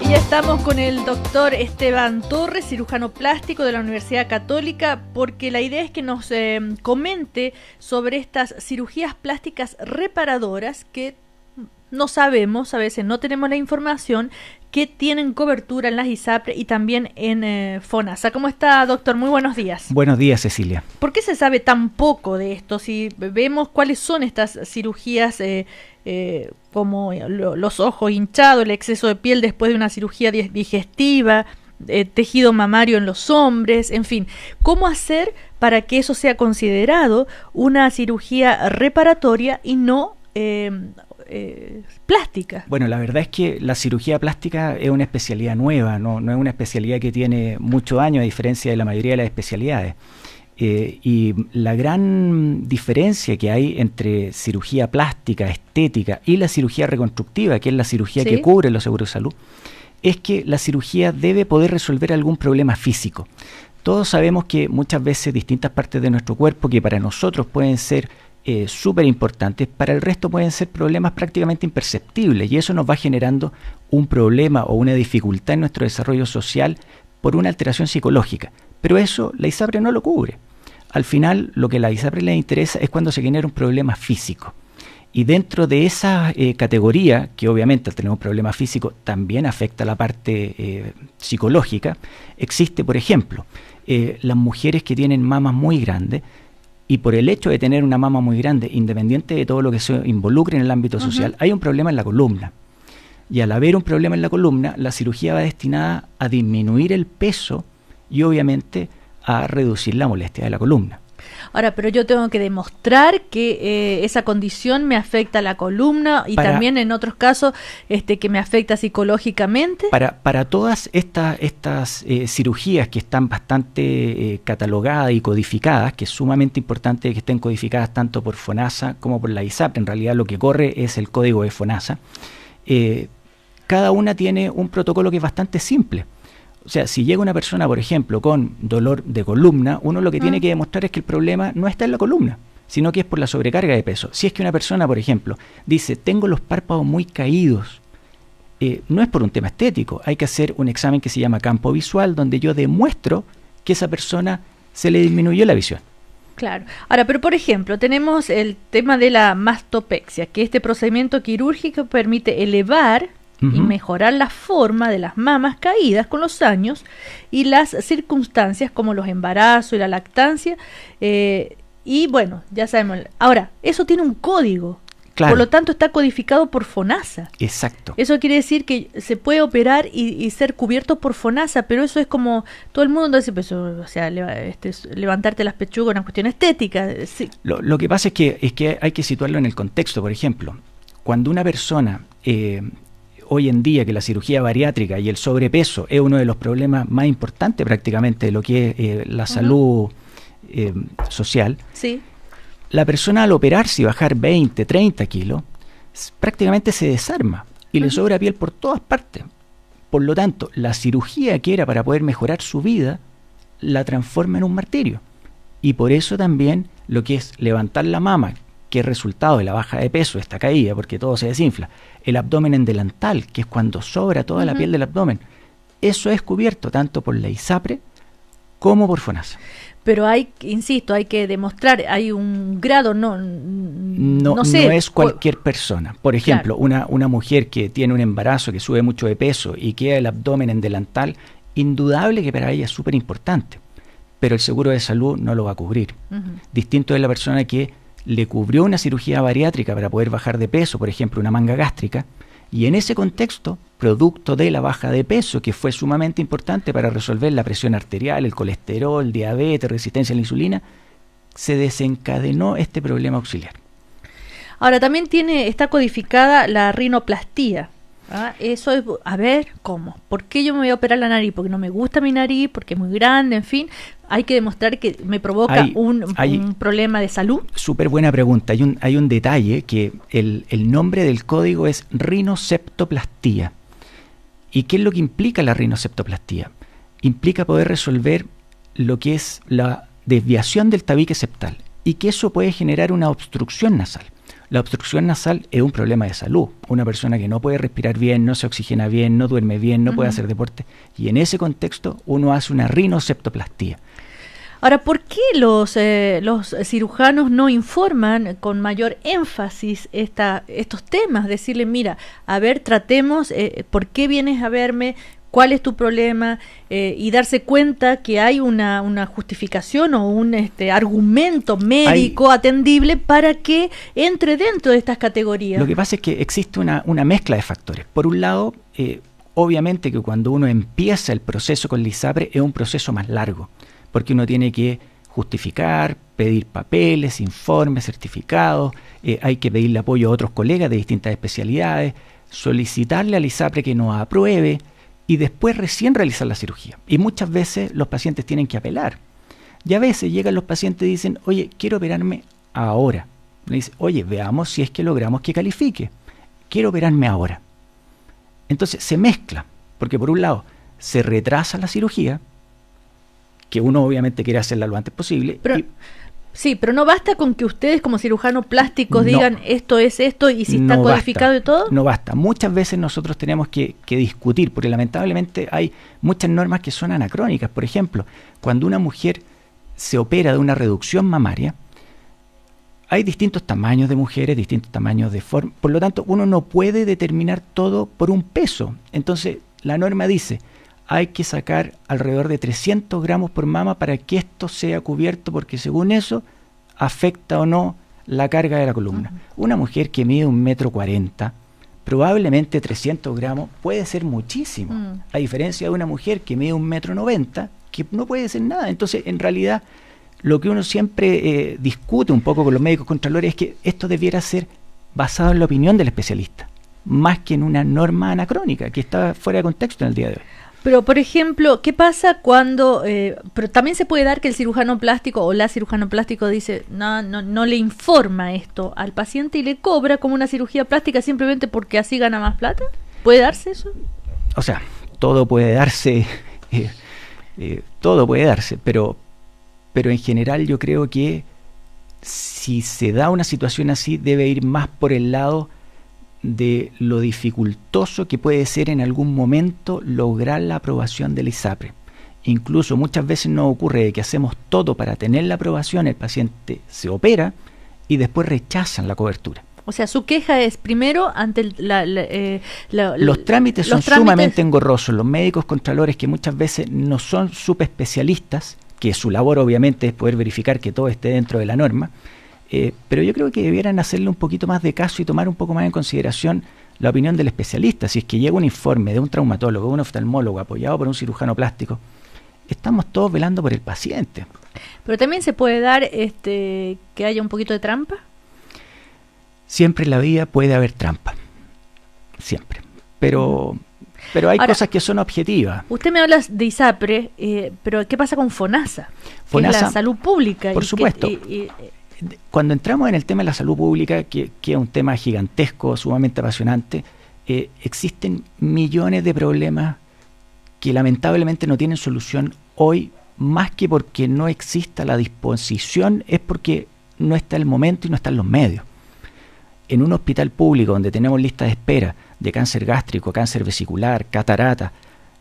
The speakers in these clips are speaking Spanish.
Y ya estamos con el doctor Esteban Torres, cirujano plástico de la Universidad Católica, porque la idea es que nos comente sobre estas cirugías plásticas reparadoras que no sabemos, a veces no tenemos la información, que tienen cobertura en las ISAPRE y también en FONASA. ¿Cómo está, doctor? Muy buenos días. Buenos días, Cecilia. ¿Por qué se sabe tan poco de esto? Si vemos cuáles son estas cirugías como los ojos hinchados, el exceso de piel después de una cirugía digestiva, tejido mamario en los hombres, en fin, ¿cómo hacer para que eso sea considerado una cirugía reparatoria y no plástica? Bueno, la verdad es que la cirugía plástica es una especialidad nueva, no es una especialidad que tiene muchos años, a diferencia de la mayoría de las especialidades. Y la gran diferencia que hay entre cirugía plástica, estética y la cirugía reconstructiva, que es la cirugía que cubre los seguros de salud, es que la cirugía debe poder resolver algún problema físico. Todos sabemos que muchas veces distintas partes de nuestro cuerpo que para nosotros pueden ser súper importantes, para el resto pueden ser problemas prácticamente imperceptibles, y eso nos va generando un problema o una dificultad en nuestro desarrollo social por una alteración psicológica. Pero eso la ISAPRE no lo cubre. Al final, lo que la ISAPRE le interesa es cuando se genera un problema físico. Y dentro de esa categoría, que obviamente al tener un problema físico también afecta la parte psicológica, existe, por ejemplo, las mujeres que tienen mamas muy grandes, y por el hecho de tener una mama muy grande, independiente de todo lo que se involucre en el ámbito social, hay un problema en la columna. Y al haber un problema en la columna, la cirugía va destinada a disminuir el peso y obviamente a reducir la molestia de la columna. Ahora, pero yo tengo que demostrar que esa condición me afecta a la columna y también en otros casos que me afecta psicológicamente. Para todas estas cirugías que están bastante catalogadas y codificadas, que es sumamente importante que estén codificadas tanto por FONASA como por la ISAPRE, en realidad lo que corre es el código de FONASA, cada una tiene un protocolo que es bastante simple. O sea, si llega una persona, por ejemplo, con dolor de columna, uno lo que tiene que demostrar es que el problema no está en la columna, sino que es por la sobrecarga de peso. Si es que una persona, por ejemplo, dice, tengo los párpados muy caídos, no es por un tema estético, hay que hacer un examen que se llama campo visual, donde yo demuestro que esa persona se le disminuyó la visión. Claro. Ahora, pero por ejemplo, tenemos el tema de la mastopexia, que este procedimiento quirúrgico permite elevar y mejorar la forma de las mamas caídas con los años y las circunstancias como los embarazos y la lactancia, y bueno, ya sabemos. Ahora, eso tiene un código, claro. Por lo tanto está codificado por FONASA. Exacto. Eso quiere decir que se puede operar y ser cubierto por FONASA, pero eso es como todo el mundo dice, pues, o sea, levantarte las pechugas es una cuestión estética. Sí. Lo que pasa es que hay que situarlo en el contexto. Por ejemplo, cuando una persona hoy en día, que la cirugía bariátrica y el sobrepeso es uno de los problemas más importantes prácticamente de lo que es la salud social, la persona al operarse y bajar 20, 30 kilos, prácticamente se desarma y le sobra piel por todas partes. Por lo tanto, la cirugía que era para poder mejorar su vida, la transforma en un martirio. Y por eso también lo que es levantar la mama, que es resultado de la baja de peso, esta caída, porque todo se desinfla, el abdomen en delantal, que es cuando sobra toda la piel del abdomen, eso es cubierto tanto por la ISAPRE como por FONASA. Pero insisto, hay que demostrar, hay un grado, no sé. No es cualquier persona. Por ejemplo, una mujer que tiene un embarazo, que sube mucho de peso y queda el abdomen en delantal, indudable que para ella es súper importante, pero el seguro de salud no lo va a cubrir. Distinto es la persona que le cubrió una cirugía bariátrica para poder bajar de peso, por ejemplo, una manga gástrica, y en ese contexto, producto de la baja de peso, que fue sumamente importante para resolver la presión arterial, el colesterol, diabetes, resistencia a la insulina, se desencadenó este problema auxiliar. Ahora, también está codificada la rinoplastía. Eso es, a ver, ¿cómo? ¿Por qué yo me voy a operar la nariz? Porque no me gusta mi nariz, porque es muy grande, en fin. Hay que demostrar que me provoca un problema de salud. Súper buena pregunta. Hay un detalle, que el nombre del código es rinoceptoplastía. ¿Y qué es lo que implica la rinoceptoplastía? Implica poder resolver lo que es la desviación del tabique septal y que eso puede generar una obstrucción nasal. La obstrucción nasal es un problema de salud. Una persona que no puede respirar bien, no se oxigena bien, no duerme bien, no puede hacer deporte. Y en ese contexto uno hace una rinoseptoplastía. Ahora, ¿por qué los cirujanos no informan con mayor énfasis estos temas? Decirle, mira, a ver, tratemos, ¿por qué vienes a verme? ¿Cuál es tu problema? Y darse cuenta que hay una justificación o un argumento médico atendible para que entre dentro de estas categorías. Lo que pasa es que existe una mezcla de factores. Por un lado, obviamente que cuando uno empieza el proceso con la ISAPRE es un proceso más largo, porque uno tiene que justificar, pedir papeles, informes, certificados, hay que pedirle apoyo a otros colegas de distintas especialidades, solicitarle al ISAPRE que nos apruebe y después recién realizar la cirugía. Y muchas veces los pacientes tienen que apelar. Y a veces llegan los pacientes y dicen, oye, quiero operarme ahora. Le dicen, oye, veamos si es que logramos que califique. Quiero operarme ahora. Entonces se mezcla, porque por un lado se retrasa la cirugía, que uno obviamente quiere hacerla lo antes posible. Sí, pero no basta con que ustedes como cirujanos plásticos digan esto es esto y si está codificado y todo. No basta. Muchas veces nosotros tenemos que discutir, porque lamentablemente hay muchas normas que son anacrónicas. Por ejemplo, cuando una mujer se opera de una reducción mamaria, hay distintos tamaños de mujeres, distintos tamaños de forma. Por lo tanto, uno no puede determinar todo por un peso. Entonces, la norma dice, hay que sacar alrededor de 300 gramos por mama para que esto sea cubierto, porque según eso afecta o no la carga de la columna. Una mujer que mide 1,40 m, probablemente 300 gramos puede ser muchísimo, a diferencia de una mujer que mide 1,90 m, que no puede ser nada. Entonces, en realidad, lo que uno siempre discute un poco con los médicos contralores es que esto debiera ser basado en la opinión del especialista, más que en una norma anacrónica que está fuera de contexto en el día de hoy. Pero, por ejemplo, ¿qué pasa cuando... pero también se puede dar que el cirujano plástico o la cirujano plástico dice no le informa esto al paciente y le cobra como una cirugía plástica simplemente porque así gana más plata? ¿Puede darse eso? O sea, todo puede darse, pero en general yo creo que si se da una situación así debe ir más por el lado de lo dificultoso que puede ser en algún momento lograr la aprobación del ISAPRE. Incluso muchas veces nos ocurre que hacemos todo para tener la aprobación, el paciente se opera y después rechazan la cobertura. O sea, su queja es primero ante los trámites son sumamente engorrosos. Los médicos contralores, que muchas veces no son subespecialistas, que su labor obviamente es poder verificar que todo esté dentro de la norma, pero yo creo que debieran hacerle un poquito más de caso y tomar un poco más en consideración la opinión del especialista. Si es que llega un informe de un traumatólogo, de un oftalmólogo apoyado por un cirujano plástico, estamos todos velando por el paciente. Pero también se puede dar que haya un poquito de trampa. Siempre en la vida puede haber trampa, siempre, pero hay cosas que son objetivas. Usted me habla de ISAPRE, pero ¿qué pasa con FONASA? FONASA, que es la salud pública. Por supuesto. Cuando entramos en el tema de la salud pública, que es un tema gigantesco, sumamente apasionante, existen millones de problemas que lamentablemente no tienen solución hoy, más que porque no exista la disposición, es porque no está el momento y no están los medios. En un hospital público donde tenemos lista de espera de cáncer gástrico, cáncer vesicular, catarata,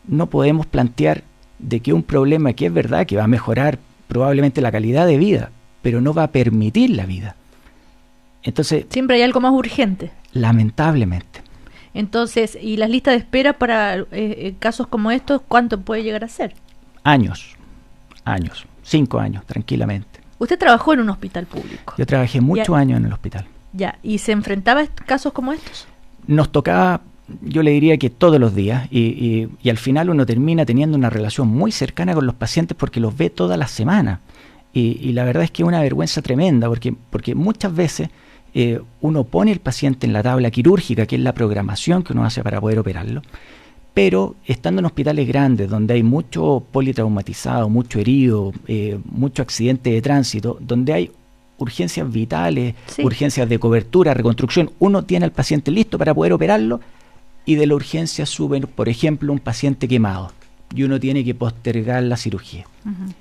no podemos plantear de que un problema que es verdad que va a mejorar probablemente la calidad de vida, pero no va a permitir la vida. Entonces, siempre hay algo más urgente. Lamentablemente. Entonces, ¿y las listas de espera para casos como estos, cuánto puede llegar a ser? Años, 5 años, tranquilamente. ¿Usted trabajó en un hospital público? Yo trabajé muchos años en el hospital. Ya, ¿y se enfrentaba a casos como estos? Nos tocaba, yo le diría que todos los días, y al final uno termina teniendo una relación muy cercana con los pacientes porque los ve todas las semanas. Y la verdad es que es una vergüenza tremenda porque muchas veces uno pone al paciente en la tabla quirúrgica, que es la programación que uno hace para poder operarlo, pero estando en hospitales grandes donde hay mucho politraumatizado, mucho herido, mucho accidente de tránsito, donde hay urgencias vitales, sí, urgencias de cobertura, reconstrucción, uno tiene al paciente listo para poder operarlo y de la urgencia sube, por ejemplo, un paciente quemado y uno tiene que postergar la cirugía.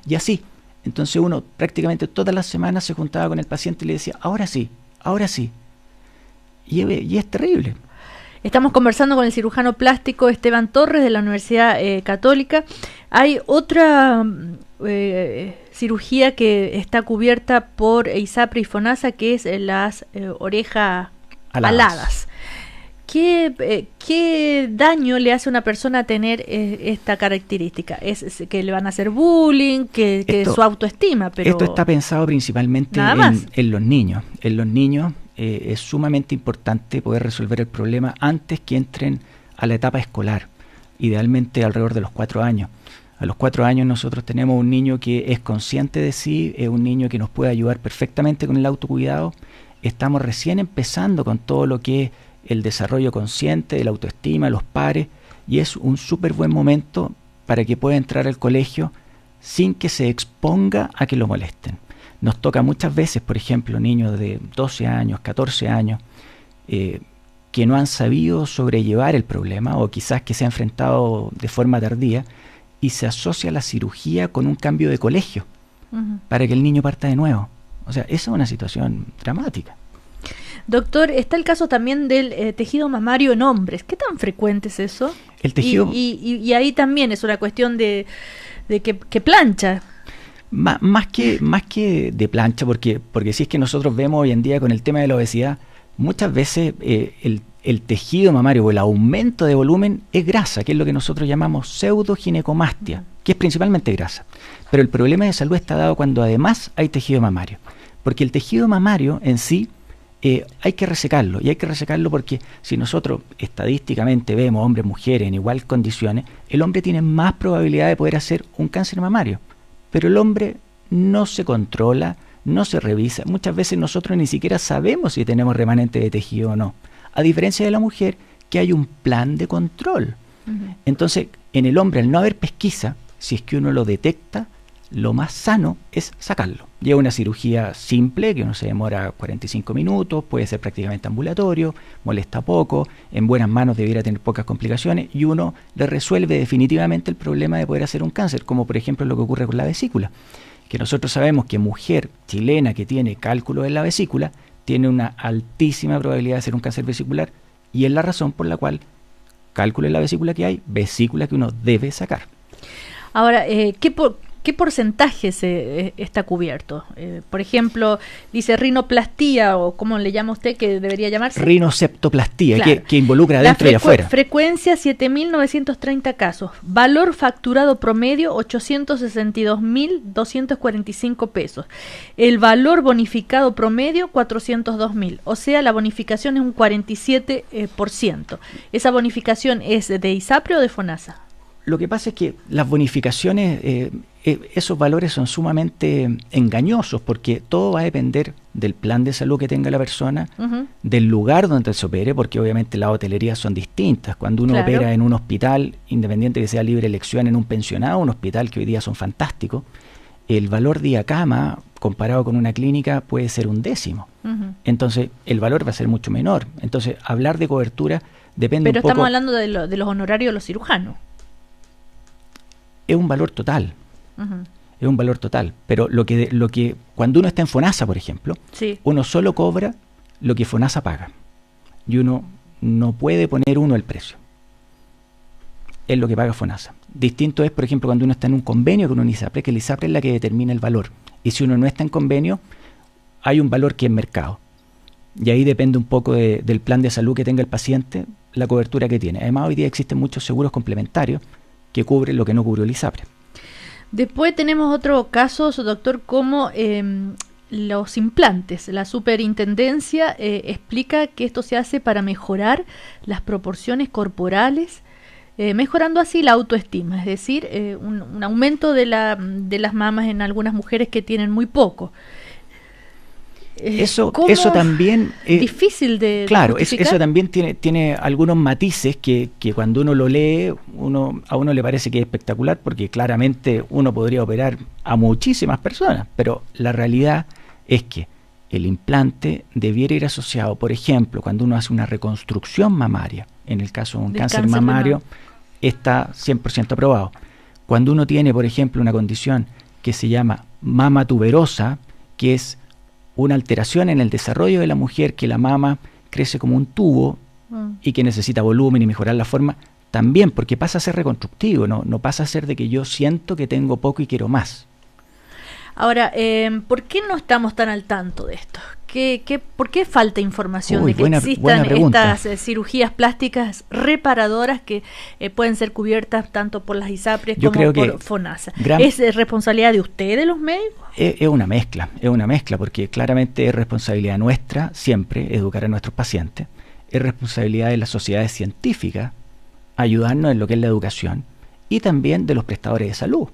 Y así. Entonces uno prácticamente todas las semanas se juntaba con el paciente y le decía, ahora sí. y es terrible. Estamos conversando con el cirujano plástico Esteban Torres de la Universidad Católica. Hay otra cirugía que está cubierta por ISAPRE y FONASA, que es las orejas aladas. ¿Qué daño le hace a una persona tener esta característica? ¿Es que le van a hacer bullying, que su autoestima? Pero esto está pensado principalmente en los niños. En los niños es sumamente importante poder resolver el problema antes que entren a la etapa escolar, idealmente alrededor de los 4 años. A los 4 años nosotros tenemos un niño que es consciente de sí, es un niño que nos puede ayudar perfectamente con el autocuidado. Estamos recién empezando con todo lo que es el desarrollo consciente de la autoestima, los pares, y es un súper buen momento para que pueda entrar al colegio sin que se exponga a que lo molesten. Nos toca muchas veces, por ejemplo, niños de 12 años, 14 años, que no han sabido sobrellevar el problema o quizás que se ha enfrentado de forma tardía y se asocia la cirugía con un cambio de colegio para que el niño parta de nuevo. O sea, esa es una situación dramática. Doctor, está el caso también del tejido mamario en hombres. ¿Qué tan frecuente es eso? El tejido... Y ahí también es una cuestión de que plancha. Más que de plancha, porque si es que nosotros vemos hoy en día con el tema de la obesidad, muchas veces el tejido mamario o el aumento de volumen es grasa, que es lo que nosotros llamamos pseudoginecomastia, que es principalmente grasa. Pero el problema de salud está dado cuando además hay tejido mamario, porque el tejido mamario en sí hay que resecarlo, y hay que resecarlo porque si nosotros estadísticamente vemos hombres, mujeres en igual condiciones, el hombre tiene más probabilidad de poder hacer un cáncer mamario. Pero el hombre no se controla, no se revisa. Muchas veces nosotros ni siquiera sabemos si tenemos remanente de tejido o no. A diferencia de la mujer, que hay un plan de control. Entonces, en el hombre, al no haber pesquisa, si es que uno lo detecta, lo más sano es sacarlo. Lleva una cirugía simple, que uno se demora 45 minutos, puede ser prácticamente ambulatorio, molesta poco, en buenas manos debiera tener pocas complicaciones y uno le resuelve definitivamente el problema de poder hacer un cáncer, como por ejemplo lo que ocurre con la vesícula, que nosotros sabemos que mujer chilena que tiene cálculos en la vesícula tiene una altísima probabilidad de hacer un cáncer vesicular y es la razón por la cual cálculo en la vesícula que hay, vesícula que uno debe sacar. Ahora, ¿qué porcentaje está cubierto? Por ejemplo, dice rinoplastía, o ¿cómo le llama usted que debería llamarse? Rinoceptoplastía, claro, que involucra adentro y afuera. Frecuencia 7.930 casos. Valor facturado promedio 862.245 pesos. El valor bonificado promedio 402.000. O sea, la bonificación es un 47%. ¿Esa bonificación es de ISAPRE o de FONASA? Lo que pasa es que las bonificaciones, esos valores son sumamente engañosos porque todo va a depender del plan de salud que tenga la persona, del lugar donde se opere, porque obviamente las hotelerías son distintas. Cuando uno opera en un hospital, independiente que sea libre elección, en un pensionado, un hospital que hoy día son fantásticos, el valor día cama comparado con una clínica puede ser 1/10. Entonces el valor va a ser mucho menor. Entonces hablar de cobertura depende un poco... Pero estamos hablando de los honorarios de los cirujanos. Es un valor total, es un valor total, pero lo que cuando uno está en FONASA, por ejemplo, uno solo cobra lo que FONASA paga y uno no puede poner uno el precio, es lo que paga FONASA. Distinto es, por ejemplo, cuando uno está en un convenio con un ISAPRE, que el ISAPRE es la que determina el valor, y si uno no está en convenio, hay un valor que es mercado, y ahí depende un poco del plan de salud que tenga el paciente, la cobertura que tiene. Además, hoy día existen muchos seguros complementarios que cubre lo que no cubrió el ISAPRE. Después tenemos otros casos, doctor, como los implantes. La superintendencia explica que esto se hace para mejorar las proporciones corporales, mejorando así la autoestima, es decir, un aumento de las mamas en algunas mujeres que tienen muy poco. Eso también es difícil de claro, eso también tiene algunos matices que cuando uno lo lee, a uno le parece que es espectacular, porque claramente uno podría operar a muchísimas personas, pero la realidad es que el implante debiera ir asociado, por ejemplo, cuando uno hace una reconstrucción mamaria, en el caso de un cáncer mamario, está 100% aprobado. Cuando uno tiene, por ejemplo, una condición que se llama mama tuberosa, que es una alteración en el desarrollo de la mujer, que la mama crece como un tubo y que necesita volumen y mejorar la forma, también, porque pasa a ser reconstructivo, no pasa a ser de que yo siento que tengo poco y quiero más. Ahora, ¿por qué no estamos tan al tanto de esto? ¿Por qué falta información de que existan estas cirugías plásticas reparadoras que pueden ser cubiertas tanto por las ISAPRES como por FONASA? ¿Es responsabilidad de ustedes, los médicos? Es una mezcla, porque claramente es responsabilidad nuestra siempre educar a nuestros pacientes, es responsabilidad de las sociedades científicas ayudarnos en lo que es la educación y también de los prestadores de salud.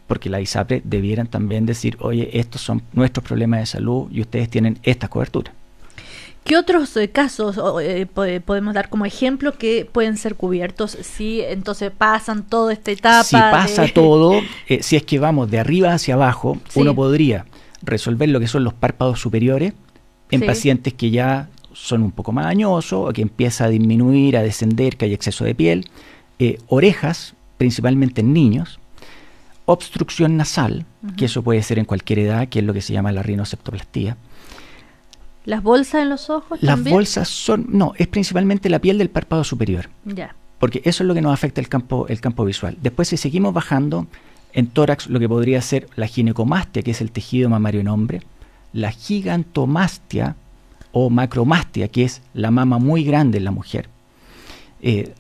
Porque la ISAPRE debieran también decir, oye, estos son nuestros problemas de salud y ustedes tienen esta cobertura. ¿Qué otros casos podemos dar como ejemplo que pueden ser cubiertos si entonces pasan toda esta etapa? Si pasa todo, si es que vamos de arriba hacia abajo, uno podría resolver lo que son los párpados superiores en pacientes que ya son un poco más añosos o que empieza a disminuir, a descender, que hay exceso de piel, orejas, principalmente en niños, obstrucción nasal, que eso puede ser en cualquier edad, que es lo que se llama la rinoceptoplastía. ¿Las bolsas en los ojos también? Las bolsas es principalmente la piel del párpado superior. Ya. Porque eso es lo que nos afecta el campo visual. Después, si seguimos bajando, en tórax lo que podría ser la ginecomastia, que es el tejido mamario en hombre, la gigantomastia o macromastia, que es la mama muy grande en la mujer.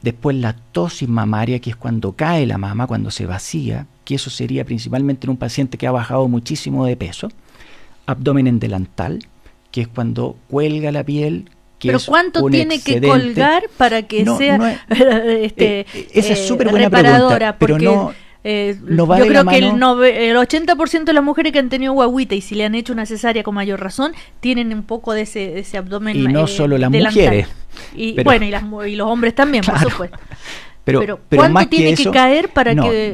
Después la ptosis mamaria, que es cuando cae la mama, cuando se vacía, que eso sería principalmente en un paciente que ha bajado muchísimo de peso. Abdomen en delantal, que es cuando cuelga la piel. ¿Pero cuánto tiene excedente que colgar para que sea esa es súper buena pregunta, pero no va yo de creo la que mano. El 80% de las mujeres que han tenido guagüita y si le han hecho una cesárea con mayor razón, tienen un poco de ese abdomen y no solo las delantal. Mujeres. Y los hombres también, claro, por supuesto. Pero ¿cuánto más tiene que eso, caer para que...?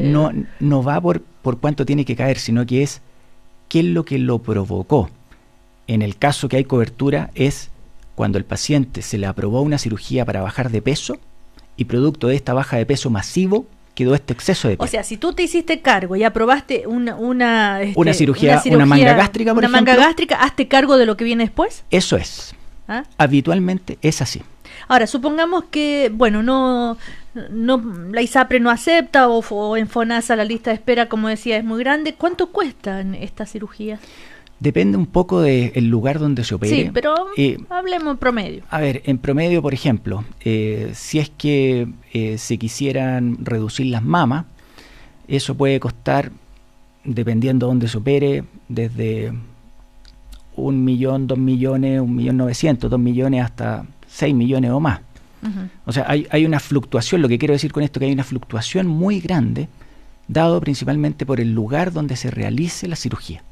No va por cuánto tiene que caer, sino que es qué es lo que lo provocó. En el caso que hay cobertura es cuando el paciente se le aprobó una cirugía para bajar de peso y producto de esta baja de peso masivo quedó este exceso de piel. O sea, si tú te hiciste cargo y aprobaste una cirugía, una manga gástrica, por ejemplo. Una manga gástrica, ¿hazte cargo de lo que viene después? Eso es. Habitualmente es así. Ahora, supongamos que, la ISAPRE no acepta o en FONASA la lista de espera, como decía, es muy grande. ¿Cuánto cuestan estas cirugías? Depende un poco del lugar donde se opere. Sí, pero hablemos en promedio. A ver, en promedio, por ejemplo, si es que se quisieran reducir las mamas, eso puede costar, dependiendo de dónde se opere, desde 1 millón, 2 millones, 1.900.000, 2 millones hasta 6 millones o más. O sea, hay una fluctuación. Lo que quiero decir con esto es que hay una fluctuación muy grande, dado principalmente por el lugar donde se realice la cirugía.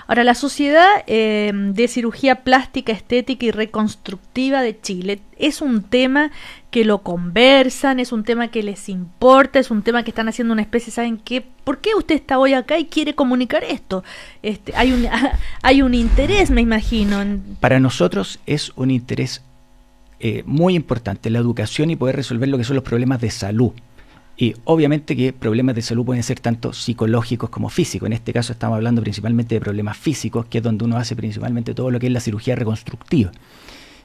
Ahora, la Sociedad de Cirugía Plástica, Estética y Reconstructiva de Chile es un tema que lo conversan, es un tema que les importa, es un tema que están haciendo una especie, ¿saben qué? ¿Por qué usted está hoy acá y quiere comunicar esto? Hay un interés, me imagino. Para nosotros es un interés muy importante, la educación y poder resolver lo que son los problemas de salud. Y obviamente que problemas de salud pueden ser tanto psicológicos como físicos. En este caso estamos hablando principalmente de problemas físicos, que es donde uno hace principalmente todo lo que es la cirugía reconstructiva.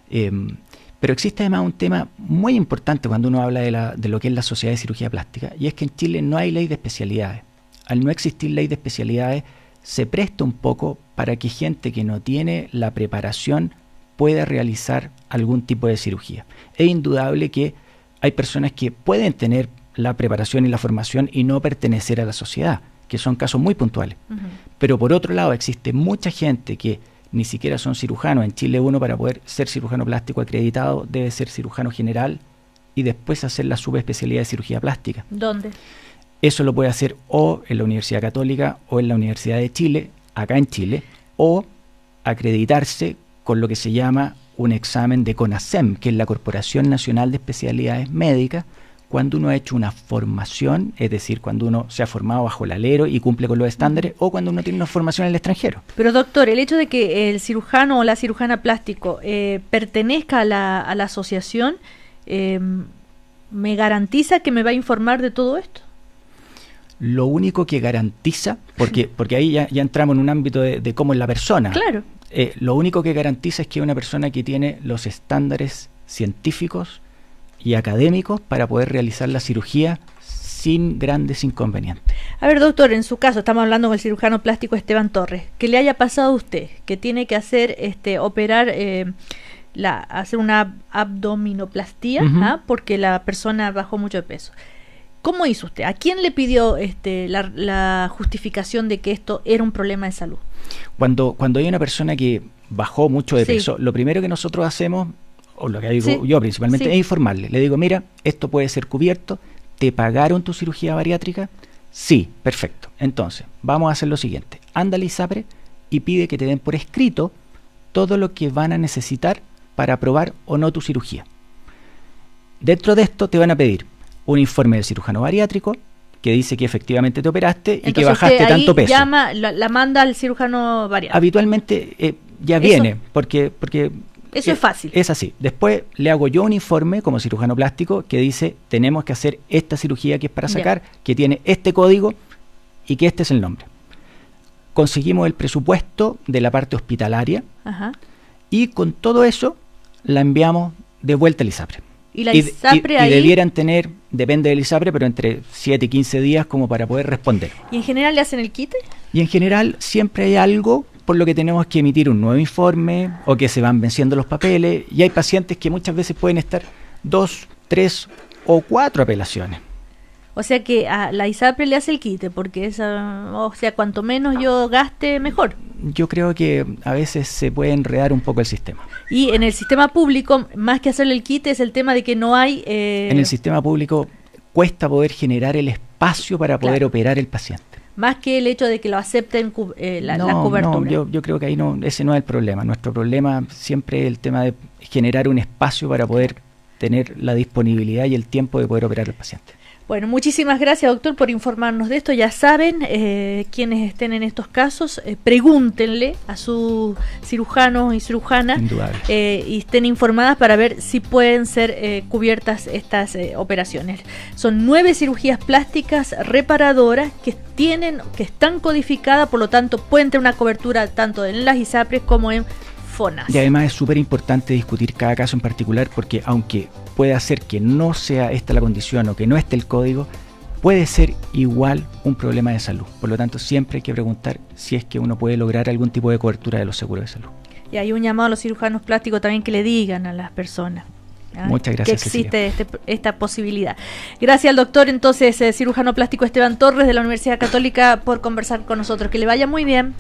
Pero existe además un tema muy importante cuando uno habla de lo que es la Sociedad de Cirugía Plástica, y es que en Chile no hay ley de especialidades. Al no existir ley de especialidades, se presta un poco para que gente que no tiene la preparación pueda realizar algún tipo de cirugía. Es indudable que hay personas que pueden tener la preparación y la formación y no pertenecer a la sociedad, que son casos muy puntuales. Pero por otro lado existe mucha gente que ni siquiera son cirujanos. En Chile uno, para poder ser cirujano plástico acreditado, debe ser cirujano general y después hacer la subespecialidad de cirugía plástica. ¿Dónde? Eso lo puede hacer o en la Universidad Católica o en la Universidad de Chile, acá en Chile, o acreditarse con lo que se llama un examen de CONASEM, que es la Corporación Nacional de Especialidades Médicas, cuando uno ha hecho una formación, es decir, cuando uno se ha formado bajo el alero y cumple con los estándares, o cuando uno tiene una formación en el extranjero. Pero doctor, el hecho de que el cirujano o la cirujana plástico pertenezca a la asociación, ¿me garantiza que me va a informar de todo esto? Lo único que garantiza, porque ahí ya entramos en un ámbito de cómo es la persona. Claro. lo único que garantiza es que es una persona que tiene los estándares científicos y académicos para poder realizar la cirugía sin grandes inconvenientes. A ver, doctor, en su caso, estamos hablando con el cirujano plástico Esteban Torres, que le haya pasado a usted, que tiene que hacer, operar, hacer una abdominoplastía, porque la persona bajó mucho de peso. ¿Cómo hizo usted? ¿A quién le pidió la justificación de que esto era un problema de salud? Cuando hay una persona que bajó mucho de peso, lo primero que nosotros hacemos, o lo que digo yo principalmente, es informarle. Le digo, mira, esto puede ser cubierto. ¿Te pagaron tu cirugía bariátrica? Sí, perfecto. Entonces, vamos a hacer lo siguiente. Anda al ISAPRE y pide que te den por escrito todo lo que van a necesitar para aprobar o no tu cirugía. Dentro de esto te van a pedir un informe del cirujano bariátrico que dice que efectivamente te operaste. Entonces, y que bajaste tanto peso. La manda al cirujano bariátrico. Habitualmente ya viene, porque eso es fácil. Es así. Después le hago yo un informe como cirujano plástico que dice, tenemos que hacer esta cirugía que es para sacar, que tiene este código y que este es el nombre. Conseguimos el presupuesto de la parte hospitalaria y con todo eso la enviamos de vuelta al ISAPRE. Y la ISAPRE ahí... y debieran tener, depende del ISAPRE, pero entre 7 y 15 días como para poder responder. ¿Y en general le hacen el quite? Y en general siempre hay algo por lo que tenemos que emitir un nuevo informe o que se van venciendo los papeles, y hay pacientes que muchas veces pueden estar 2, 3 o 4 apelaciones. O sea que a la ISAPRE le hace el quite, porque cuanto menos yo gaste, mejor. Yo creo que a veces se puede enredar un poco el sistema. Y en el sistema público, más que hacerle el quite, es el tema de que no hay... En el sistema público cuesta poder generar el espacio para poder operar el paciente. Más que el hecho de que lo acepten la cobertura. No, yo creo que ahí ese no es el problema. Nuestro problema siempre es el tema de generar un espacio para poder tener la disponibilidad y el tiempo de poder operar al paciente. Bueno, muchísimas gracias, doctor, por informarnos de esto. Ya saben, quienes estén en estos casos, pregúntenle a sus cirujanos y cirujanas y estén informadas para ver si pueden ser cubiertas estas operaciones. Son 9 cirugías plásticas reparadoras que están codificadas, por lo tanto pueden tener una cobertura tanto en las ISAPRES como en FONASA. Y además es súper importante discutir cada caso en particular, porque aunque puede hacer que no sea esta la condición o que no esté el código, puede ser igual un problema de salud. Por lo tanto, siempre hay que preguntar si es que uno puede lograr algún tipo de cobertura de los seguros de salud. Y hay un llamado a los cirujanos plásticos también que le digan a las personas Muchas gracias, que existe esta posibilidad. Gracias al doctor, entonces, cirujano plástico Esteban Torres de la Universidad Católica, por conversar con nosotros. Que le vaya muy bien.